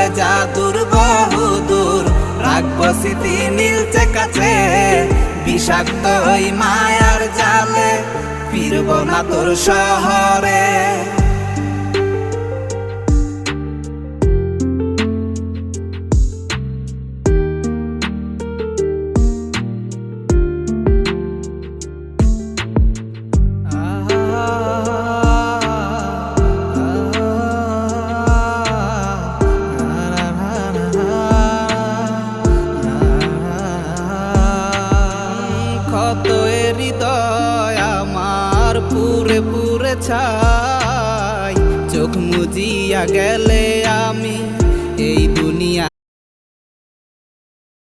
চলে জাদুর বহুদূর, রাখবো স্মৃতি নীলচে কাছে, বিষাক্ত ওই মায়ার জালে ফিরবো না তোর শহরে। কত হৃদয় আমার পুরে পুরে ছাই, চোখ মুজিয়া গেলে আমি